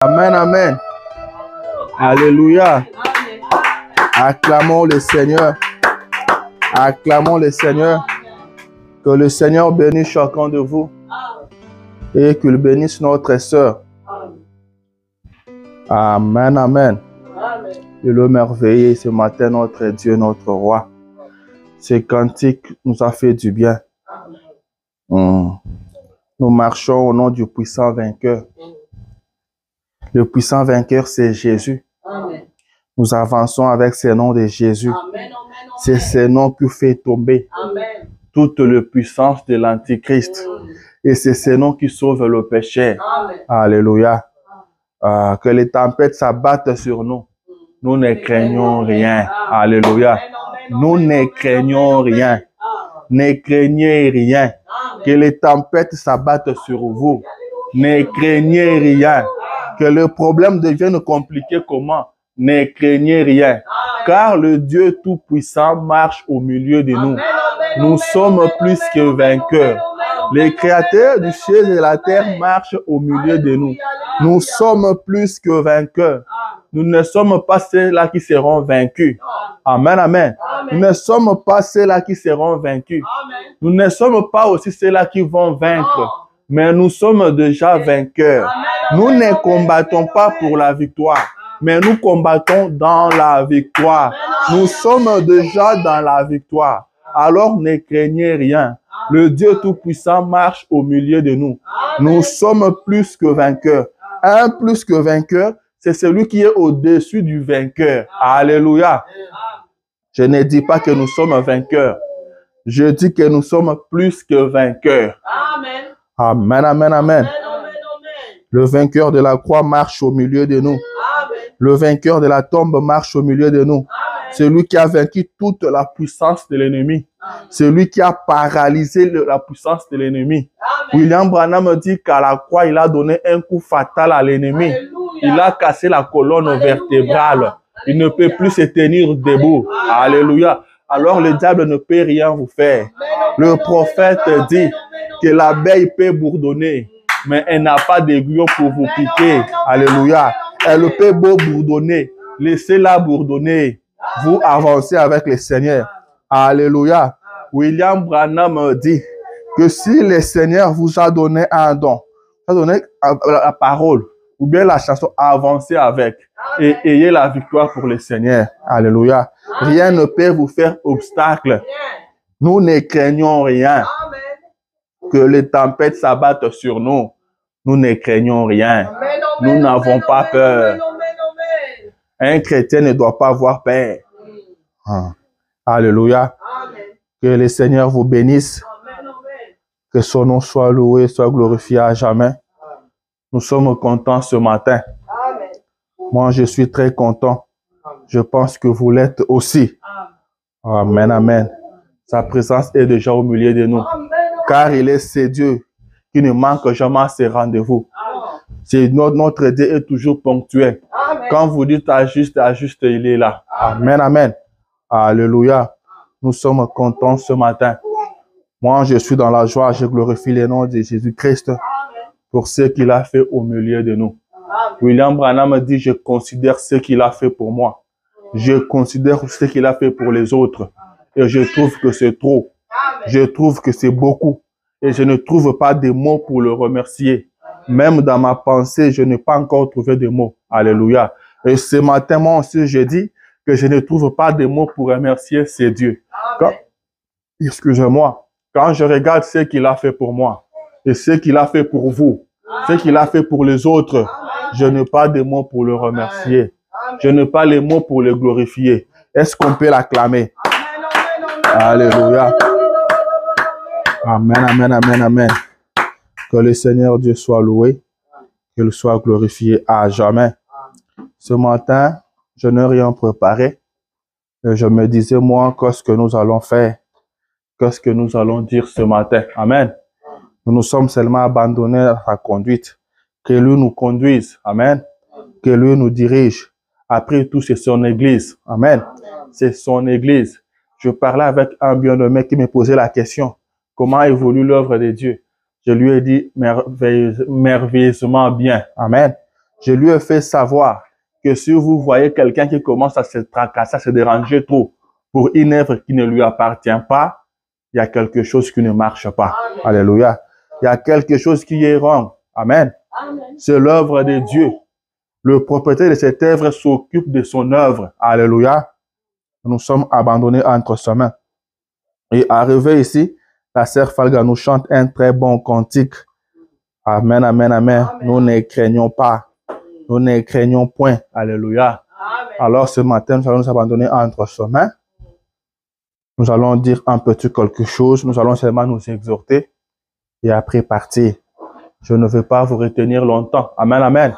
Amen, amen. Alléluia. Acclamons le Seigneur. Acclamons le Seigneur. Que le Seigneur bénisse chacun de vous. Et qu'il bénisse notre sœur. Amen, amen. Et le merveilleux ce matin, notre Dieu, notre roi. Ces cantiques nous a fait du bien. Nous marchons au nom du puissant vainqueur. Le puissant vainqueur, c'est Jésus. Amen. Nous avançons avec ce nom de Jésus. C'est ce nom qui fait tomber toute la puissance de l'Antichrist. Et c'est ce nom qui sauve le péché. Amen. Alléluia. Que les tempêtes s'abattent sur nous. Nous ne craignons rien. Alléluia. Nous ne craignons rien. Ne craignez rien. Que les tempêtes s'abattent sur vous. Ne craignez rien. Que le problème devienne compliqué comment? Ne craignez rien. Car le Dieu Tout-Puissant marche au milieu de nous. Nous sommes plus que vainqueurs. Les créateurs du ciel et de la terre marchent au milieu de nous. Nous sommes plus que vainqueurs. Nous ne sommes pas ceux-là qui seront vaincus. Amen, amen. Nous ne sommes pas ceux-là qui seront vaincus. Nous ne sommes pas aussi ceux-là qui vont vaincre. Mais nous sommes déjà vainqueurs. Nous ne combattons pas pour la victoire, mais nous combattons dans la victoire. Nous sommes déjà dans la victoire. Alors ne craignez rien. Le Dieu Tout-Puissant marche au milieu de nous. Nous sommes plus que vainqueurs. Un plus que vainqueur, c'est celui qui est au-dessus du vainqueur. Alléluia. Je ne dis pas que nous sommes vainqueurs. Je dis que nous sommes plus que vainqueurs. Amen. Amen, amen, amen. Le vainqueur de la croix marche au milieu de nous. Le vainqueur de la tombe marche au milieu de nous. Celui qui a vaincu toute la puissance de l'ennemi. Celui qui a paralysé la puissance de l'ennemi. William Branham dit qu'à la croix, il a donné un coup fatal à l'ennemi. Il a cassé la colonne vertébrale. Il ne peut plus se tenir debout. Alléluia. Alors le diable ne peut rien vous faire. Le prophète dit que l'abeille peut bourdonner, mais elle n'a pas d'aiguillon pour vous piquer. Alléluia. Elle peut beau bourdonner. Laissez-la bourdonner. Vous avancez avec le Seigneur. Alléluia. William Branham dit que si le Seigneur vous a donné un don, a donné la parole ou bien la chanson, avancez avec et ayez la victoire pour le Seigneur. Alléluia. Rien ne peut vous faire obstacle. Nous ne craignons rien. Que les tempêtes s'abattent sur nous. Nous ne craignons rien. Nous n'avons pas peur. Un chrétien ne doit pas avoir peur. Alléluia. Que le Seigneur vous bénisse. Que son nom soit loué, soit glorifié à jamais. Nous sommes contents ce matin. Moi, je suis très content. Je pense que vous l'êtes aussi. Amen, amen. Sa présence est déjà au milieu de nous. Car il est ce Dieu qui ne manque jamais à ses rendez-vous. Notre Dieu est toujours ponctuel. Quand vous dites à juste, il est là. Amen, amen. Alléluia. Nous sommes contents ce matin. Moi, je suis dans la joie. Je glorifie le nom de Jésus-Christ pour ce qu'il a fait au milieu de nous. William Branham dit, je considère ce qu'il a fait pour moi. Je considère ce qu'il a fait pour les autres. Et je trouve que c'est trop. Je trouve que c'est beaucoup. Et je ne trouve pas de mots pour le remercier. Même dans ma pensée, je n'ai pas encore trouvé de mots. Alléluia. Et ce matin, moi aussi, je dis que je ne trouve pas de mots pour remercier ce Dieu. Excusez-moi. Quand je regarde ce qu'il a fait pour moi et ce qu'il a fait pour vous, ce qu'il a fait pour les autres, je n'ai pas de mots pour le remercier. Je n'ai pas les mots pour le glorifier. Est-ce qu'on peut l'acclamer? Alléluia. Amen, amen, amen, amen. Que le Seigneur Dieu soit loué, qu'il soit glorifié à jamais. Ce matin, je n'ai rien préparé. Et je me disais, moi, qu'est-ce que nous allons faire? Qu'est-ce que nous allons dire ce matin? Amen. Nous nous sommes seulement abandonnés à sa conduite. Que lui nous conduise. Amen. Que lui nous dirige. Après tout, c'est son église. Amen. C'est son église. Je parlais avec un bien-aimé qui me posait la question. Comment évolue l'œuvre de Dieu? Je lui ai dit merveilleusement bien. Amen. Je lui ai fait savoir que si vous voyez quelqu'un qui commence à se tracasser, à se déranger trop pour une œuvre qui ne lui appartient pas, il y a quelque chose qui ne marche pas. Amen. Alléluia. Il y a quelque chose qui est wrong. Amen. C'est l'œuvre de Dieu. Le propriétaire de cette œuvre s'occupe de son œuvre. Alléluia. Nous sommes abandonnés entre ses mains. Et arrivé ici, la sœur Falga nous chante un très bon cantique. Amen, amen, amen. Nous ne craignons pas. Nous ne craignons point. Alléluia. Amen. Alors ce matin, nous allons nous abandonner entre ses mains. Nous allons dire un petit quelque chose. Nous allons seulement nous exhorter. Et après partir. Je ne veux pas vous retenir longtemps. Amen, amen.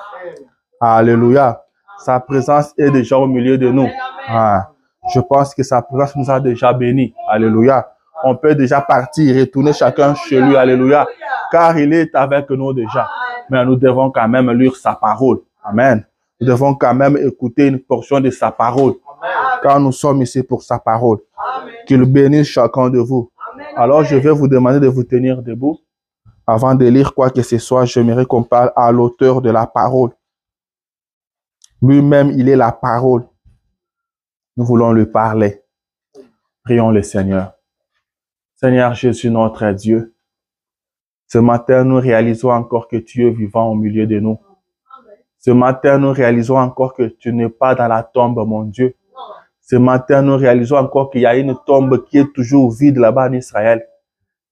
Alléluia. Sa présence est déjà au milieu de nous. Ah. Je pense que sa présence nous a déjà bénis. Alléluia. On peut déjà partir, retourner chacun chez lui. Alléluia. Car il est avec nous déjà. Mais nous devons quand même lire sa parole. Amen. Nous devons quand même écouter une portion de sa parole. Car nous sommes ici pour sa parole. Qu'il bénisse chacun de vous. Alors je vais vous demander de vous tenir debout. Avant de lire quoi que ce soit, j'aimerais qu'on parle à l'auteur de la parole. Lui-même, il est la parole. Nous voulons lui parler. Prions le Seigneur. Seigneur Jésus, notre Dieu, ce matin, nous réalisons encore que tu es vivant au milieu de nous. Ce matin, nous réalisons encore que tu n'es pas dans la tombe, mon Dieu. Ce matin, nous réalisons encore qu'il y a une tombe qui est toujours vide là-bas en Israël.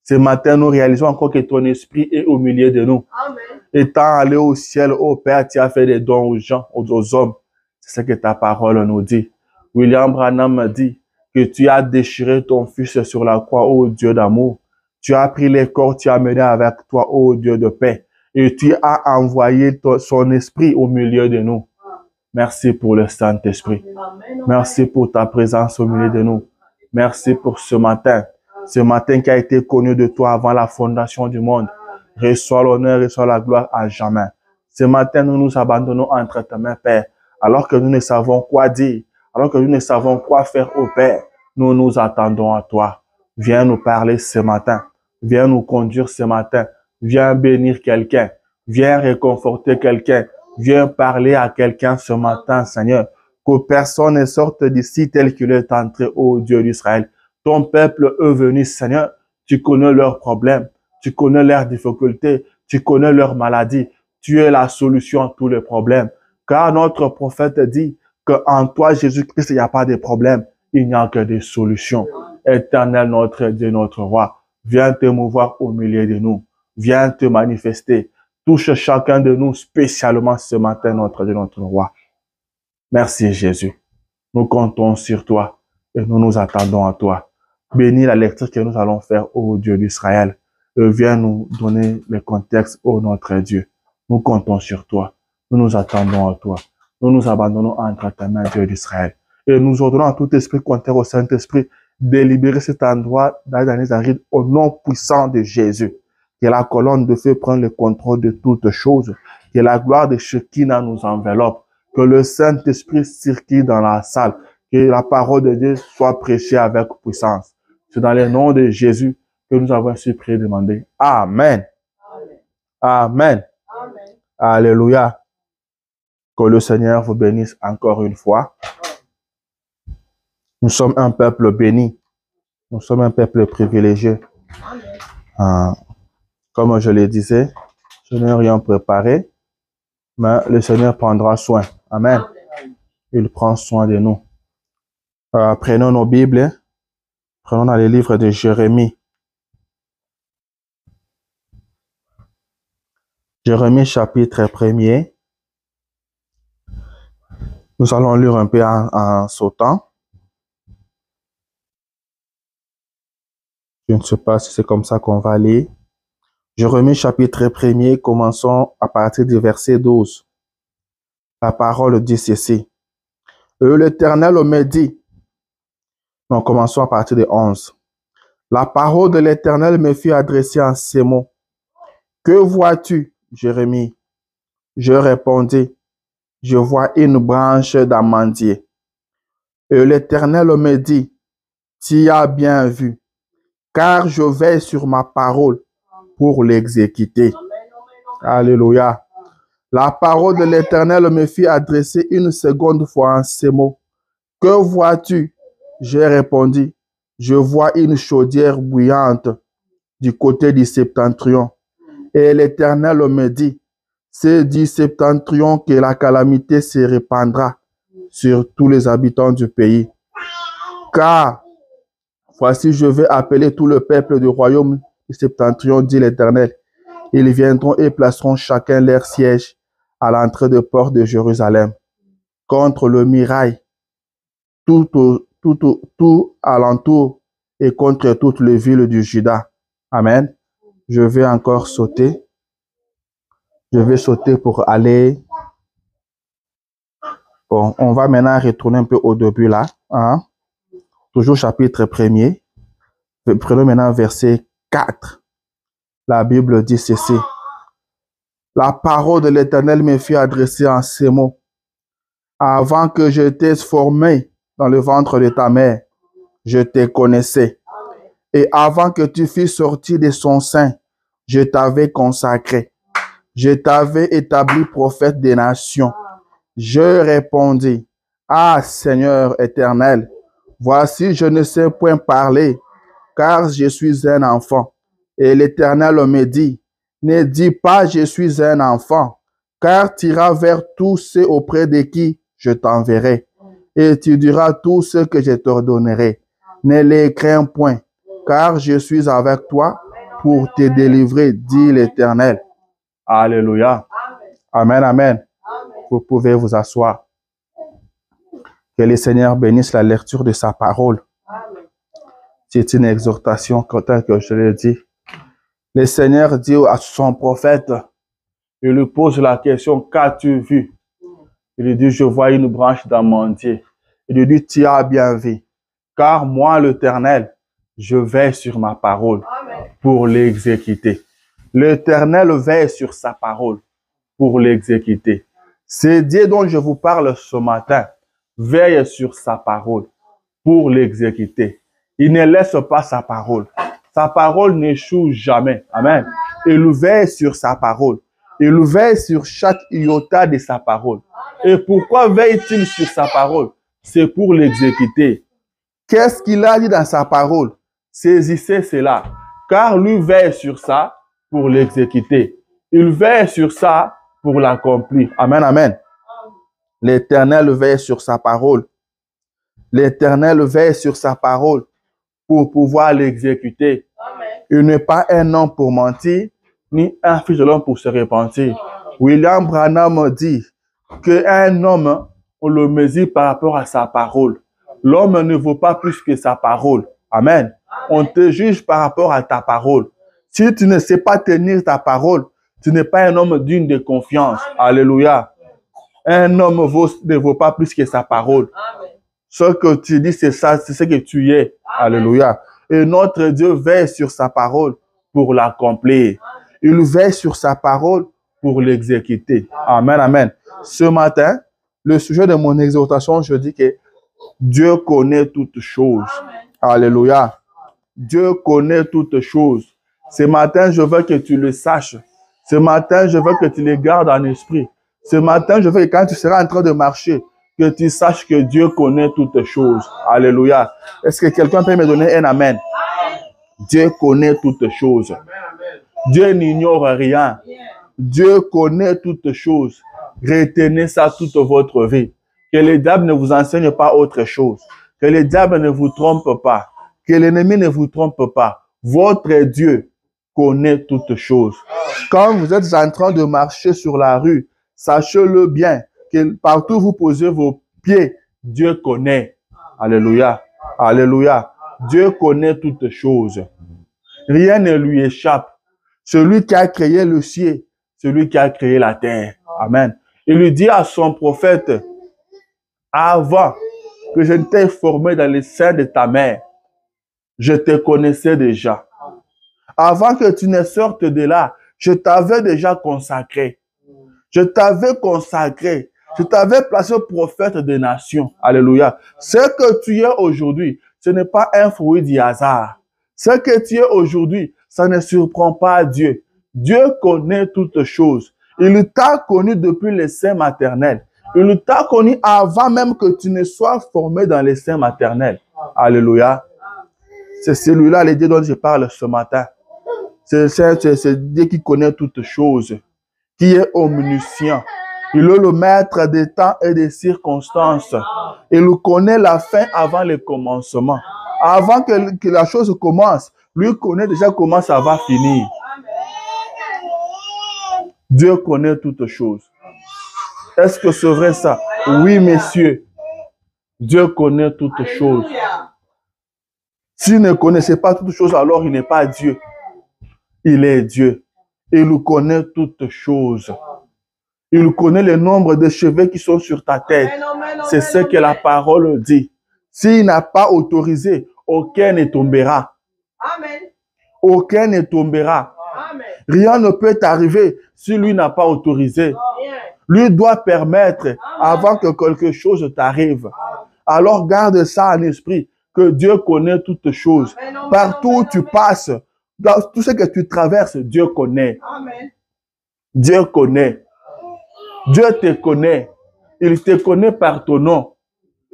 Ce matin, nous réalisons encore que ton esprit est au milieu de nous. Amen. Étant allé au ciel, ô Père, tu as fait des dons aux gens, aux hommes. C'est ce que ta parole nous dit. William Branham dit que tu as déchiré ton fils sur la croix, ô Dieu d'amour. Tu as pris les corps, tu as mené avec toi, ô Dieu de paix. Et tu as envoyé son esprit au milieu de nous. Merci pour le Saint-Esprit. Merci pour ta présence au milieu de nous. Merci pour ce matin. Ce matin qui a été connu de toi avant la fondation du monde. Reçois l'honneur, reçois la gloire à jamais. Ce matin, nous nous abandonnons entre tes mains, Père. Alors que nous ne savons quoi dire, alors que nous ne savons quoi faire au Père, nous nous attendons à toi. Viens nous parler ce matin. Viens nous conduire ce matin. Viens bénir quelqu'un. Viens réconforter quelqu'un. Viens parler à quelqu'un ce matin, Seigneur. Que personne ne sorte d'ici tel qu'il est entré, ô Dieu d'Israël. Ton peuple est venu, Seigneur. Tu connais leurs problèmes. Tu connais leurs difficultés. Tu connais leurs maladies. Tu es la solution à tous les problèmes. Car notre prophète dit qu'en toi, Jésus-Christ, il n'y a pas de problème. Il n'y a que des solutions. Éternel, notre Dieu, notre roi. Viens te mouvoir au milieu de nous. Viens te manifester. Touche chacun de nous spécialement ce matin, notre Dieu, notre roi. Merci, Jésus. Nous comptons sur toi et nous nous attendons à toi. Bénis la lecture que nous allons faire, ô Dieu d'Israël. Viens nous donner le contexte, ô notre Dieu. Nous comptons sur toi. Nous nous attendons à toi. Nous nous abandonnons entre tes mains, Dieu d'Israël. Et nous ordonnons à tout esprit contraire au Saint-Esprit de libérer cet endroit dans les années arides au nom puissant de Jésus. Que la colonne de feu prenne le contrôle de toutes choses. Que la gloire de Shekinah nous enveloppe. Que le Saint-Esprit circule dans la salle. Que la parole de Dieu soit prêchée avec puissance. C'est dans le nom de Jésus que nous avons ainsi prié et demandé. Amen. Amen. Amen. Alléluia. Que le Seigneur vous bénisse encore une fois. Nous sommes un peuple béni. Nous sommes un peuple privilégié. Comme je le disais, je n'ai rien préparé, mais le Seigneur prendra soin. Amen. Il prend soin de nous. Prenons nos Bibles. Prenons dans les livres de Jérémie. Jérémie chapitre 1er. Nous allons lire un peu en sautant. Je ne sais pas si c'est comme ça qu'on va lire. Jérémie chapitre 1er, commençons à partir du verset 12. La parole dit ceci. L'Éternel me dit, non, commençons à partir de 11. La parole de l'Éternel me fut adressée en ces mots. Que vois-tu, Jérémie? Je répondis, je vois une branche d'amandier. Et l'Éternel me dit, tu as bien vu, car je veille sur ma parole pour l'exécuter. Alléluia. La parole de l'Éternel me fit adresser une seconde fois en ces mots. Que vois-tu? J'ai répondu, je vois une chaudière bouillante du côté du septentrion. Et l'Éternel me dit, c'est du septentrion que la calamité se répandra sur tous les habitants du pays. Car voici, je vais appeler tout le peuple du royaume du septentrion, dit l'Éternel. Ils viendront et placeront chacun leur siège à l'entrée de porte de Jérusalem, contre le muraille, tout alentour et contre toutes les villes du Juda. Amen. Je vais encore sauter. Je vais sauter pour aller. Bon, on va maintenant retourner un peu au début là. Hein? Toujours chapitre 1er. Prenons maintenant verset 4. La Bible dit ceci. La parole de l'Éternel me fut adressée en ces mots. Avant que je t'ai formé dans le ventre de ta mère, je te connaissais. Et avant que tu fusses sorti de son sein, je t'avais consacré. Je t'avais établi prophète des nations. Je répondis, ah Seigneur éternel, voici je ne sais point parler, car je suis un enfant. Et l'Éternel me dit, ne dis pas je suis un enfant, car tu iras vers tous ceux auprès de qui je t'enverrai, et tu diras tout ce que je t'ordonnerai. Ne les crains point, car je suis avec toi pour te délivrer, dit l'Éternel. Alléluia. Amen, amen. Vous pouvez vous asseoir. Que le Seigneur bénisse la lecture de sa parole. C'est une exhortation, tel que je l'ai dit. Le Seigneur dit à son prophète, il lui pose la question, qu'as-tu vu? Il lui dit, je vois une branche d'amandier. Il lui dit, tu as bien vu. Car moi, l'Éternel, je veille sur ma parole pour l'exécuter. L'Éternel veille sur sa parole pour l'exécuter. C'est Dieu dont je vous parle ce matin. Veille sur sa parole pour l'exécuter. Il ne laisse pas sa parole. Sa parole n'échoue jamais. Amen. Il veille sur sa parole. Il veille sur chaque iota de sa parole. Et pourquoi veille-t-il sur sa parole? C'est pour l'exécuter. Qu'est-ce qu'il a dit dans sa parole? Saisissez cela. Car lui veille sur ça pour l'exécuter. Il veille sur ça pour l'accomplir. Amen, amen. L'Éternel veille sur sa parole. L'Éternel veille sur sa parole pour pouvoir l'exécuter. Il n'est pas un homme pour mentir, ni un fils de l'homme pour se repentir. William Branham dit qu'un homme, on le mesure par rapport à sa parole. L'homme ne vaut pas plus que sa parole. Amen. On te juge par rapport à ta parole. Si tu ne sais pas tenir ta parole, tu n'es pas un homme digne de confiance. Alléluia. Un homme ne vaut pas plus que sa parole. Ce que tu dis, c'est ça, c'est ce que tu es. Alléluia. Et notre Dieu veille sur sa parole pour l'accomplir. Il veille sur sa parole pour l'exécuter. Amen, amen. Ce matin, le sujet de mon exhortation, je dis que Dieu connaît toutes choses. Alléluia. Dieu connaît toutes choses. Ce matin, je veux que tu le saches. Ce matin, je veux que tu le gardes en esprit. Ce matin, je veux que quand tu seras en train de marcher, que tu saches que Dieu connaît toutes choses. Alléluia. Est-ce que quelqu'un peut me donner un amen? Dieu connaît toutes choses. Dieu n'ignore rien. Dieu connaît toutes choses. Retenez ça toute votre vie. Que le diable ne vous enseigne pas autre chose. Que le diable ne vous trompe pas. Que l'ennemi ne vous trompe pas. Votre Dieu connaît toutes choses. Quand vous êtes en train de marcher sur la rue, sachez-le bien, que partout où vous posez vos pieds, Dieu connaît. Alléluia. Alléluia. Dieu connaît toutes choses. Rien ne lui échappe. Celui qui a créé le ciel, celui qui a créé la terre. Amen. Il lui dit à son prophète, avant que je ne t'ai formé dans le sein de ta mère, je te connaissais déjà. Avant que tu ne sortes de là, je t'avais déjà consacré. Je t'avais consacré. Je t'avais placé prophète des nations. Alléluia. Ce que tu es aujourd'hui, ce n'est pas un fruit du hasard. Ce que tu es aujourd'hui, ça ne surprend pas Dieu. Dieu connaît toutes choses. Il t'a connu depuis le sein maternel. Il t'a connu avant même que tu ne sois formé dans les seins maternels. Alléluia. C'est celui-là, le Dieu dont je parle ce matin. C'est Dieu qui connaît toutes choses, qui est omniscient. Il est le maître des temps et des circonstances. Il connaît la fin avant le commencement. Avant que la chose commence, lui connaît déjà comment ça va finir. Dieu connaît toutes choses. Est-ce que c'est vrai ça? Oui, messieurs. Dieu connaît toutes choses. S'il ne connaissait pas toutes choses, alors il n'est pas Dieu. Il est Dieu. Il connaît toutes choses. Il connaît le nombre de cheveux qui sont sur ta tête. C'est ce que la parole dit. S'il n'a pas autorisé, aucun ne tombera. Aucun ne tombera. Rien ne peut t'arriver si lui n'a pas autorisé. Lui doit permettre avant que quelque chose t'arrive. Alors garde ça en esprit, que Dieu connaît toutes choses. Partout où tu passes, dans tout ce que tu traverses, Dieu connaît. Dieu connaît. Dieu te connaît. Il te connaît par ton nom.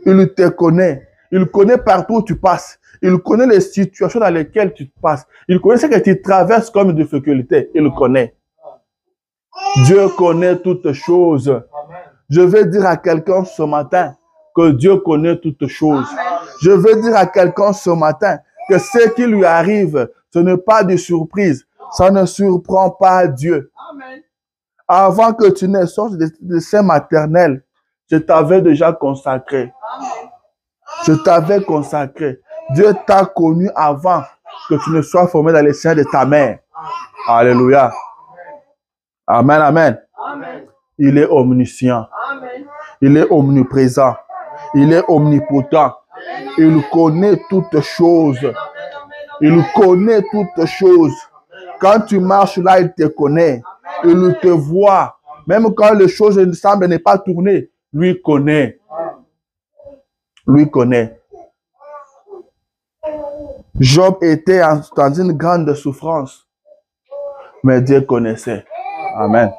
Il te connaît. Il connaît partout où tu passes. Il connaît les situations dans lesquelles tu passes. Il connaît ce que tu traverses comme difficulté. Il connaît. Dieu connaît toutes choses. Je veux dire à quelqu'un ce matin que Dieu connaît toutes choses. Je veux dire à quelqu'un ce matin que ce qui lui arrive, ce n'est pas de surprise. Ça ne surprend pas Dieu. Avant que tu ne sortes de sein maternel, je t'avais déjà consacré. Je t'avais consacré. Dieu t'a connu avant que tu ne sois formé dans les seins de ta mère. Alléluia. Amen, amen. Il est omniscient. Il est omniprésent. Il est omnipotent. Il connaît toutes choses. Il connaît toutes choses. Quand tu marches là, il te connaît. Il te voit. Même quand les choses ne semblent ne pas tourner, lui connaît. Lui connaît. Job était dans une grande souffrance. Mais Dieu connaissait. Amen.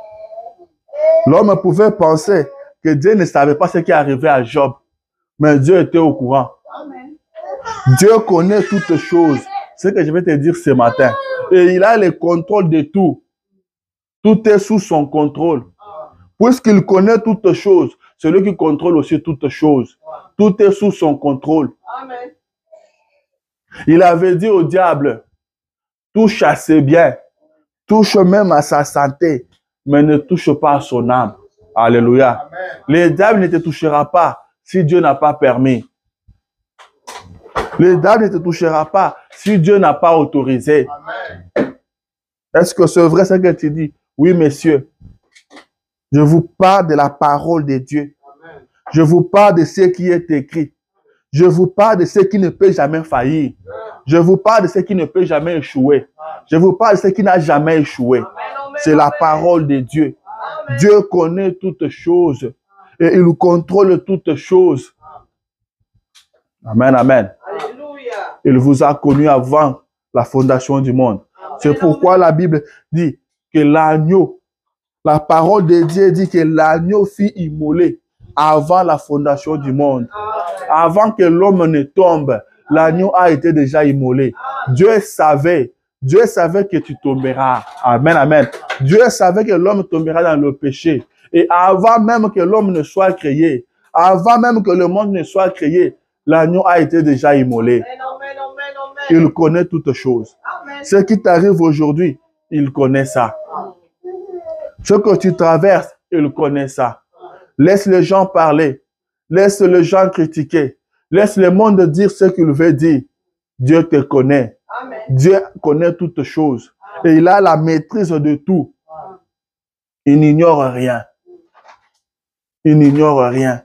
L'homme pouvait penser que Dieu ne savait pas ce qui arrivait à Job. Mais Dieu était au courant. Dieu connaît toutes choses. C'est ce que je vais te dire ce matin. Et il a le contrôle de tout. Tout est sous son contrôle. Puisqu'il connaît toutes choses, c'est lui qui contrôle aussi toutes choses. Tout est sous son contrôle. Il avait dit au diable, touche à ses biens, touche même à sa santé, mais ne touche pas à son âme. Alléluia. Le diable ne te touchera pas si Dieu n'a pas permis. Le diable ne te touchera pas si Dieu n'a pas autorisé. Est-ce que c'est vrai ce que tu dis? Oui, messieurs. Je vous parle de la parole de Dieu. Je vous parle de ce qui est écrit. Je vous parle de ce qui ne peut jamais faillir. Je vous parle de ce qui ne peut jamais échouer. Je vous parle de ce qui n'a jamais échoué. C'est la parole de Dieu. Dieu connaît toutes choses et il contrôle toutes choses. Amen, amen. Il vous a connu avant la fondation du monde. C'est pourquoi la Bible dit que l'agneau, la parole de Dieu dit que l'agneau fut immolé avant la fondation du monde. Avant que l'homme ne tombe, l'agneau a été déjà immolé. Dieu savait que tu tomberas. Amen, amen. Dieu savait que l'homme tombera dans le péché. Et avant même que l'homme ne soit créé, avant même que le monde ne soit créé, l'agneau a été déjà immolé. Il connaît toutes choses. Ce qui t'arrive aujourd'hui, il connaît ça. Ce que tu traverses, il connaît ça. Laisse les gens parler. Laisse les gens critiquer. Laisse le monde dire ce qu'il veut dire. Dieu te connaît. Amen. Dieu connaît toutes choses. Et il a la maîtrise de tout. Il n'ignore rien. Il n'ignore rien.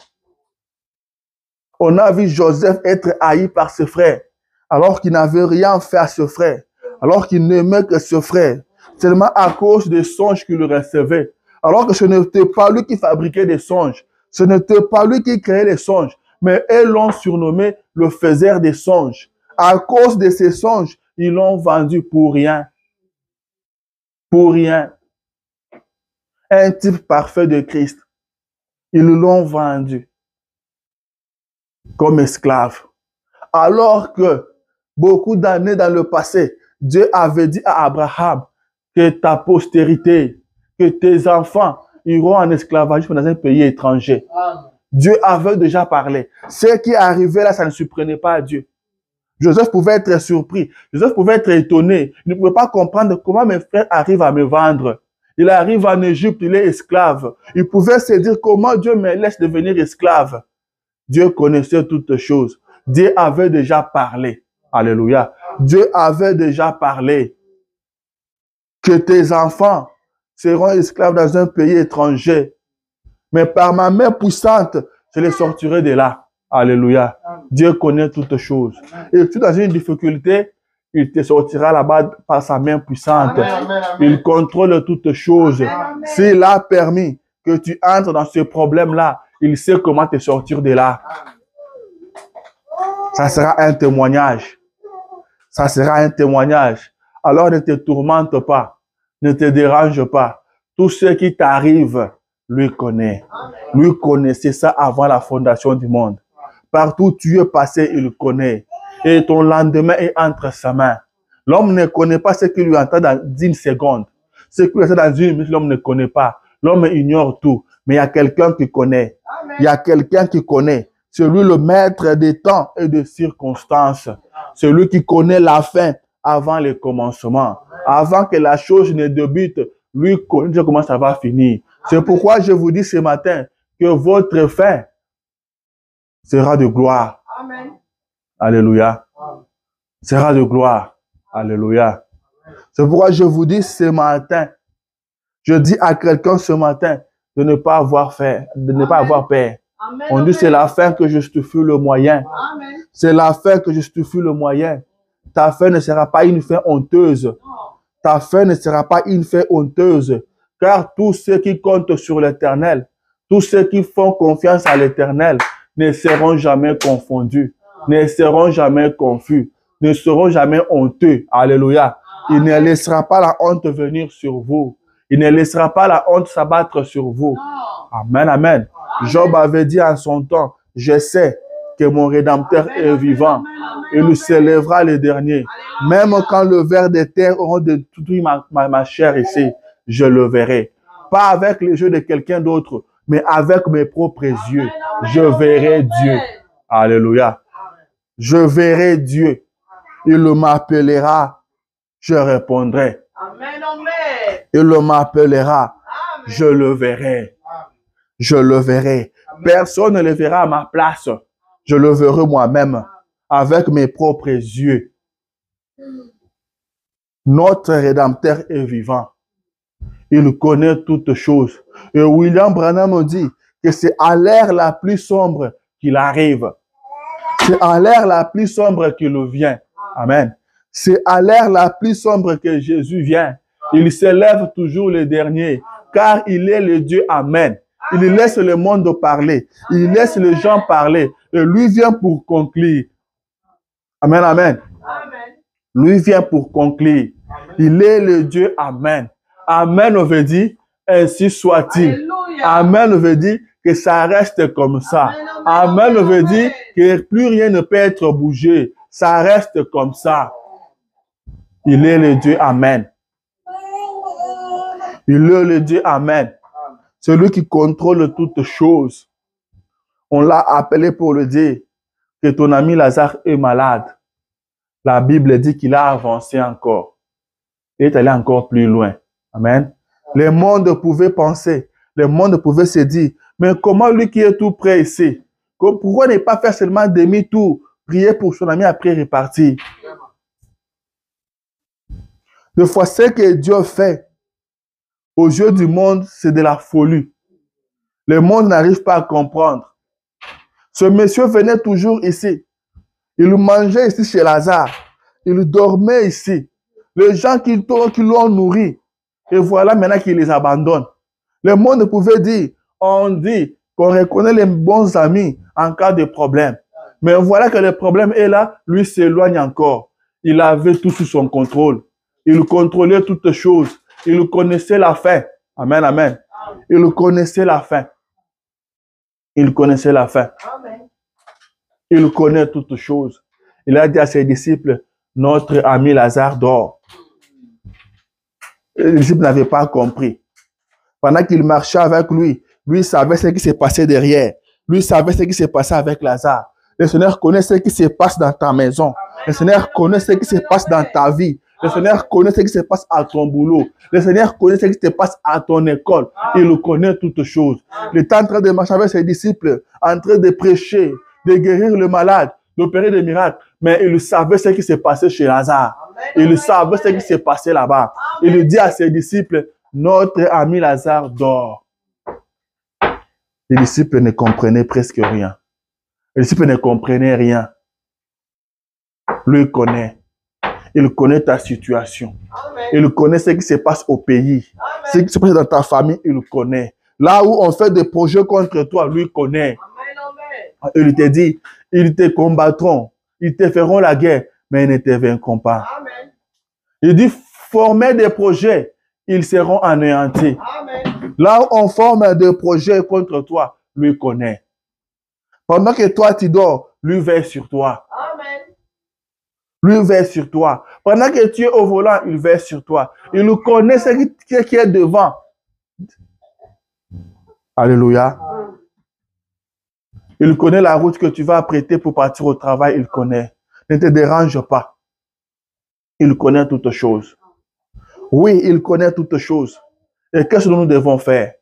On a vu Joseph être haï par ses frères, alors qu'il n'avait rien fait à ce frère, alors qu'il n'aimait que ce frère, seulement à cause des songes qu'il recevait. Alors que ce n'était pas lui qui fabriquait des songes, ce n'était pas lui qui créait les songes, mais eux l'ont surnommé le faiseur des songes. À cause de ces songes, ils l'ont vendu pour rien. Pour rien. un type parfait de Christ. Ils l'ont vendu comme esclave. Alors que beaucoup d'années dans le passé, Dieu avait dit à Abraham que ta postérité, que tes enfants iront en esclavagisme dans un pays étranger. Dieu avait déjà parlé. Ce qui arrivait là, ça ne surprenait pas Dieu. Joseph pouvait être surpris. Joseph pouvait être étonné. Il ne pouvait pas comprendre comment mes frères arrivent à me vendre. Il arrive en Égypte, il est esclave. Il pouvait se dire comment Dieu me laisse devenir esclave. Dieu connaissait toutes choses. Dieu avait déjà parlé. Alléluia. Dieu avait déjà parlé que tes enfants seront esclaves dans un pays étranger. Mais par ma main puissante, je les sortirai de là. Alléluia. Dieu connaît toutes choses. Et tu es dans une difficulté, il te sortira là-bas par sa main puissante. Il contrôle toutes choses. S'il a permis que tu entres dans ce problème-là, il sait comment te sortir de là. Ça sera un témoignage. Ça sera un témoignage. Alors ne te tourmente pas. Ne te dérange pas. Tout ce qui t'arrive, lui connaît. Lui connaissait ça avant la fondation du monde. Partout où tu es passé, il connaît. Et ton lendemain est entre sa main. L'homme ne connaît pas ce qui lui entend dans une seconde. Ce qui lui entend dans une minute, l'homme ne connaît pas. L'homme ignore tout. Mais il y a quelqu'un qui connaît. Il y a quelqu'un qui connaît. C'est lui le maître des temps et des circonstances. C'est lui qui connaît la fin avant le commencement. Avant que la chose ne débute, lui connaît comment ça va finir. C'est pourquoi je vous dis ce matin que votre fin sera de gloire. Amen. Alléluia. Sera de gloire. Alléluia. C'est pourquoi je vous dis ce matin, je dis à quelqu'un ce matin de ne pas avoir peur, de ne pas avoir peur. Amen. On dit c'est la fin que justifie le moyen. Amen. C'est la fin que justifie le moyen. Ta fin ne sera pas une fin honteuse. Ta fin ne sera pas une fin honteuse. Car tous ceux qui comptent sur l'Éternel, tous ceux qui font confiance à l'Éternel, ne seront jamais confondus, ne seront jamais confus, ne seront jamais honteux. Alléluia. Il ne laissera pas la honte venir sur vous. Il ne laissera pas la honte s'abattre sur vous. Amen, amen. Job avait dit en son temps, je sais que mon Rédempteur est vivant. Il s'élèvera le dernier. Même quand le ver des terres aura détruit ma chair ici, je le verrai. Pas avec les yeux de quelqu'un d'autre, mais avec mes propres yeux. Je verrai Dieu. Alléluia. Je verrai Dieu. Il m'appellera. Je répondrai. Il m'appellera. Je le verrai. Je le verrai. Personne ne le verra à ma place. Je le verrai moi-même avec mes propres yeux. Notre Rédempteur est vivant. Il connaît toutes choses. Et William Branham dit que c'est à l'ère la plus sombre qu'il arrive. C'est à l'ère la plus sombre qu'il vient. Amen. C'est à l'ère la plus sombre que Jésus vient. Il s'élève toujours le dernier, car il est le Dieu. Amen. Il laisse le monde parler. Il laisse les gens parler. Et lui vient pour conclure. Amen, amen. Lui vient pour conclure. Il est le Dieu. Amen. Amen veut dire, ainsi soit-il. Amen veut dire que ça reste comme ça. Amen veut dire que plus rien ne peut être bougé. Ça reste comme ça. Il est le Dieu. Amen. Il est le Dieu. Amen. Celui qui contrôle toutes choses. On l'a appelé pour le dire que ton ami Lazare est malade. La Bible dit qu'il a avancé encore. Il est allé encore plus loin. Amen. Le monde pouvait penser, le monde pouvait se dire, mais comment lui qui est tout près ici, pourquoi ne pas faire seulement demi-tour, prier pour son ami après repartir? Des fois, ce que Dieu fait aux yeux du monde, c'est de la folie. Le monde n'arrive pas à comprendre. Ce monsieur venait toujours ici. Il mangeait ici chez Lazare. Il dormait ici. Les gens qui l'ont nourri. Et voilà maintenant qu'il les abandonne. Le monde pouvait dire, on dit qu'on reconnaît les bons amis en cas de problème. Mais voilà que le problème est là, lui s'éloigne encore. Il avait tout sous son contrôle. Il contrôlait toutes choses. Il connaissait la fin. Amen, amen. Il connaissait la fin. Il connaissait la fin. Il connaît toutes choses. Il a dit à ses disciples, notre ami Lazare dort. Les disciples n'avaient pas compris. Pendant qu'il marchait avec lui, lui savait ce qui s'est passé derrière. Lui savait ce qui s'est passé avec Lazare. Le Seigneur connaît ce qui se passe dans ta maison. Le Seigneur connaît ce qui se passe dans ta vie. Le Seigneur connaît ce qui se passe à ton boulot. Le Seigneur connaît ce qui se passe à ton école. Il connaît toutes choses. Il est en train de marcher avec ses disciples, en train de prêcher, de guérir le malade, d'opérer des miracles. Mais il savait ce qui s'est passé chez Lazare. Il savait ce qui s'est passé là-bas. Il dit à ses disciples, notre ami Lazare dort. Les disciples ne comprenaient presque rien. Les disciples ne comprenaient rien. Lui connaît. Il connaît ta situation. Il connaît ce qui se passe au pays. Ce qui se passe dans ta famille, il connaît. Là où on fait des projets contre toi, lui connaît. Il te dit, ils te combattront. Ils te feront la guerre, mais ils ne te vaincront pas. Il dit, former des projets, ils seront anéantis. Là où on forme des projets contre toi, lui connaît. Pendant que toi, tu dors, lui veille sur toi. Lui veille sur toi. Pendant que tu es au volant, il veille sur toi. Il connaît ce qui est devant. Alléluia. Il connaît la route que tu vas apprêter pour partir au travail. Il connaît. Ne te dérange pas. Il connaît toutes choses. Oui, il connaît toutes choses. Et qu'est-ce que nous devons faire?